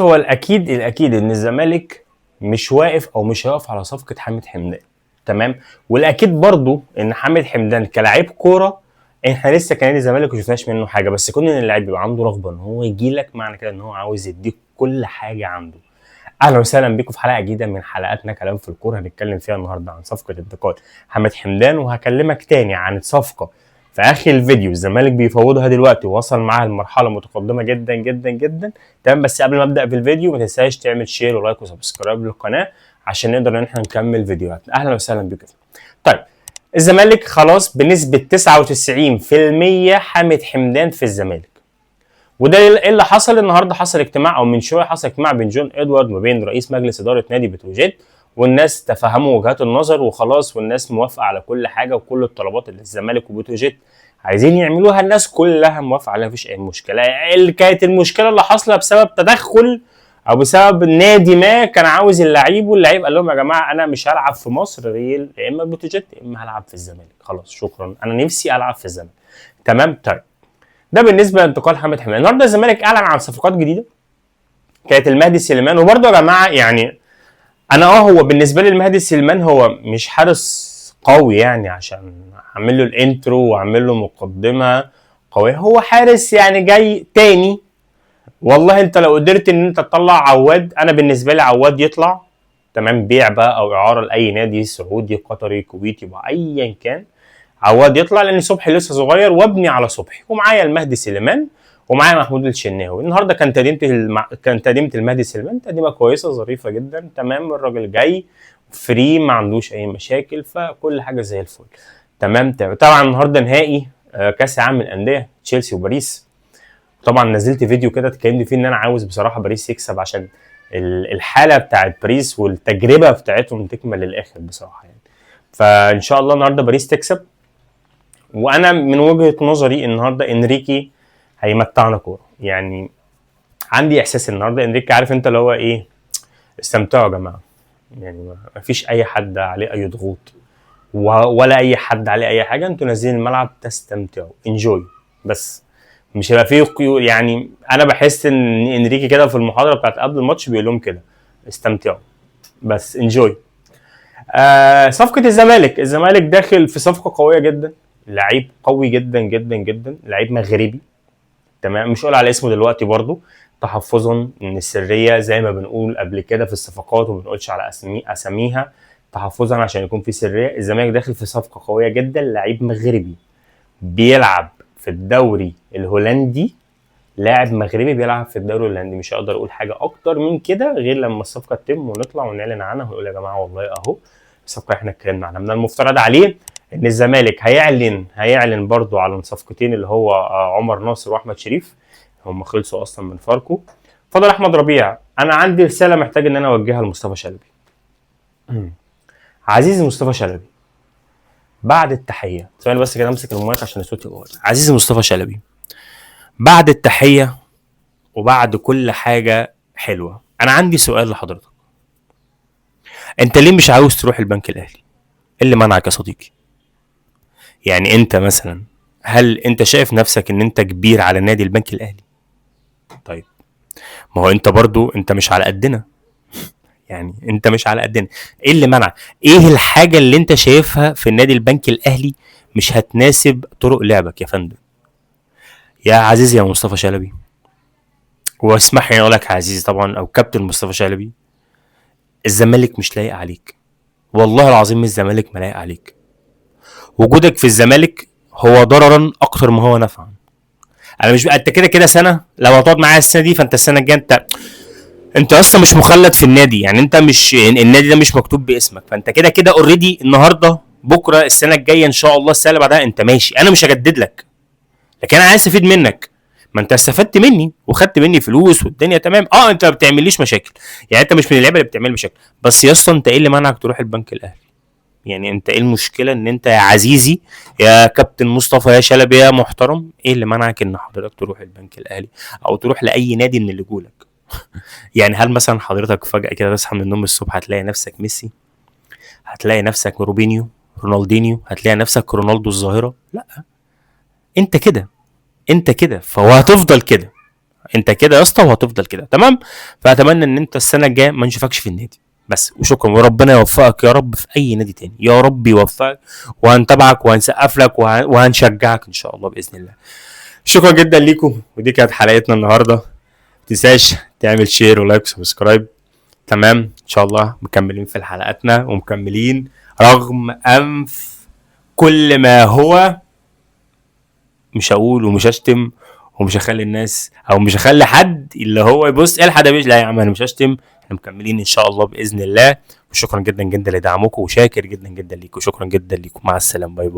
هو الاكيد ان الزمالك مش واقف او مش هيقف على صفقه حامد حمدان، تمام. والاكيد برضو ان حامد حمدان كلاعب كوره احنا لسه كنادي الزمالك ما شفناش منه حاجه، بس كون ان اللاعب بيبقى عنده رغبه ان هو يجي لك معنى كده ان هو عاوز يديك كل حاجه عنده. اهلا وسهلا بكم في حلقه جديده من حلقاتنا كلام في الكوره. هنتكلم فيها النهارده عن صفقه انتقال حامد حمدان، وهكلمك تاني عن صفقه في اخر الفيديو الزمالك بيفوضها دلوقتي ووصل معاها لمرحله متقدمه جدا جدا جدا، تمام. بس قبل ما ابدا في الفيديو ما تنساش تعمل شير ولايك وسبسكرايب للقناه عشان نقدر ان احنا نكمل فيديوهاتنا. اهلا وسهلا بكم. طيب، الزمالك خلاص بنسبه 99% حامد حمدان في الزمالك. وده ايه اللي حصل النهارده؟ حصل اجتماع او من شويه حصل اجتماع بين جون ادوارد وبين رئيس مجلس اداره نادي بتروجيت، والناس تفهموا وجهات النظر وخلاص، والناس موافقه على كل حاجه وكل الطلبات اللي الزمالك وبتروجيت عايزين يعملوها الناس كلها موافقه عليها، مفيش اي مشكله. اللي كانت المشكله اللي حاصله بسبب تدخل او بسبب نادي ما كان عاوز اللعيب، واللعيب قال لهم يا جماعه انا مش هلعب في مصر غير يا اما بتروجيت يا اما هلعب في الزمالك، خلاص شكرا انا نفسي العب في الزمالك، تمام. طيب، ده بالنسبه لانتقال حامد حمدان. النهارده الزمالك اعلن عن صفقات جديده كانت المهدي سليمان. وبرده يا جماعه يعني انا هو بالنسبه لي المهدي سليمان هو مش حارس قوي يعني عشان اعمل له الانترو واعمل له مقدمه قويه، هو حارس يعني جاي تاني. والله انت لو قدرت ان انت تطلع عواد، انا بالنسبه لي عواد يطلع، تمام، بيع بقى او اعاره لاي نادي سعودي قطري كويتي ايا كان، عواد يطلع لان صبحي لسه صغير، وابني على صبحي ومعايا المهدي سليمان ومعايا محمود الشناوي. النهارده كان تقديمه المهدي سليمان تقديمه كويسه ظريفه جدا، تمام. الراجل جاي فري ما عندوش اي مشاكل، فكل حاجه زي الفل، تمام. طبعا النهارده نهائي كاس العالم للانديه تشيلسي وباريس. طبعا نزلت فيديو كده اتكلمت فيه ان انا عاوز بصراحه باريس يكسب عشان الحاله بتاعت باريس والتجربه بتاعتهم تكمل للاخر بصراحه يعني. فان شاء الله النهارده باريس تكسب. وانا من وجهه نظري النهارده انريكي هيمتعنا كوره، يعني عندي احساس النهارده انريكي عارف انت اللي هو ايه، استمتعوا يا جماعه، يعني ما فيش اي حد عليه اي ضغوط ولا اي حد عليه اي حاجه، انتوا نازلين الملعب تستمتعوا انجوي بس، مش هيبقى فيه قيود. يعني انا بحس ان انريكي كده في المحاضره بتاعت قبل الماتش بيقول لهم كده استمتعوا بس انجوي. صفقه الزمالك داخل في صفقه قويه جدا، لعيب قوي جدا جدا جدا، لعيب مغربي، تمام. مش هقول على اسمه دلوقتي برضو تحفظا من السريه زي ما بنقول قبل كده في الصفقات، وما بنقولش على اساميها تحفظا عشان يكون في سريه. الزمالك داخل في صفقه قويه جدا، لعيب مغربي بيلعب في الدوري الهولندي، لاعب مغربي بيلعب في الدوري الهولندي. مش هقدر اقول حاجه اكتر من كده غير لما الصفقه تتم ونطلع ونعلن عنها ونقول يا جماعه والله اهو الصفقه احنا اتكلمنا عنها. من المفترض عليه ان الزمالك هيعلن برضو على صفقتين اللي هو عمر ناصر واحمد شريف، هم خلصوا اصلا من فاركو. فضل احمد ربيع. انا عندي رساله محتاج ان انا اوجهها لمصطفى شلبي. عزيزي مصطفى شلبي، بعد التحيه، ثواني بس كده امسك المايك عشان صوتي يقول. عزيزي مصطفى شلبي، بعد التحيه وبعد كل حاجه حلوه، انا عندي سؤال لحضرتك. انت ليه مش عاوز تروح البنك الاهلي؟ ايه اللي منعك يا صديقي؟ يعني انت مثلا هل انت شايف نفسك ان انت كبير على نادي البنك الاهلي؟ طيب، ما هو انت برضو انت مش على قدنا، يعني انت مش على قدنا. ايه اللي منع؟ ايه الحاجه اللي انت شايفها في النادي البنك الاهلي مش هتناسب طرق لعبك يا فندم؟ يا عزيزي يا مصطفى شلبي، واسمح لي اقول لك عزيزي طبعا او كابتن مصطفى شلبي، الزمالك مش لايق عليك، والله العظيم الزمالك ما لايق عليك. وجودك في الزمالك هو ضررا اكتر ما هو نفعا. انا مش انت كده كده سنه، لو هتقعد معايا السنه دي فانت السنه الجايه انت اصلا مش مخلد في النادي، يعني انت مش النادي ده مش مكتوب باسمك، فانت كده كده اوريدي النهارده بكره السنه الجايه ان شاء الله السنه اللي بعدها انت ماشي، انا مش هجدد لك، لكن انا عايز استفيد منك. ما انت استفدت مني وخدت مني فلوس والدنيا تمام، انت ما بتعمليش مشاكل، يعني انت مش من اللعيبه اللي بتعمل مشاكل، بس يا اسطى انت ايه اللي منعك تروح البنك الاهلي؟ يعني انت ايه المشكله ان انت يا عزيزي يا كابتن مصطفى يا شلبي يا محترم، ايه اللي منعك ان حضرتك تروح البنك الاهلي او تروح لاي نادي من اللي جولك؟ يعني هل مثلا حضرتك فجاه كده تصحى من النوم الصبح هتلاقي نفسك ميسي، هتلاقي نفسك روبينيو رونالدينيو، هتلاقي نفسك رونالدو الظاهره؟ لا، انت كده فهو هتفضل كده. انت كده يا اسطى وهتفضل كده تمام. فاتمنى ان انت السنه الجايه ما نشوفكش في النادي بس، وشكرا، وربنا يوفقك يا رب في اي نادي تاني، يا رب يوفقك، وهنتابعك وهنسقف لك وهنشجعك ان شاء الله باذن الله. شكرا جدا ليكم، ودي كانت حلقتنا النهارده. متنساش تعمل شير ولايك وسبسكرايب. تمام، ان شاء الله مكملين في حلقاتنا ومكملين رغم انف كل ما هو. مش هقول ومش هشتم ومش هخلي الناس او مش هخلي حد اللي هو يبص ايه الحد لا يا عم انا مش هشتم. احنا مكملين ان شاء الله باذن الله. وشكرا جدا جدا لدعمكم، وشاكر جدا جدا ليكم، شكرا جدا ليكم، مع السلامه، باي باي.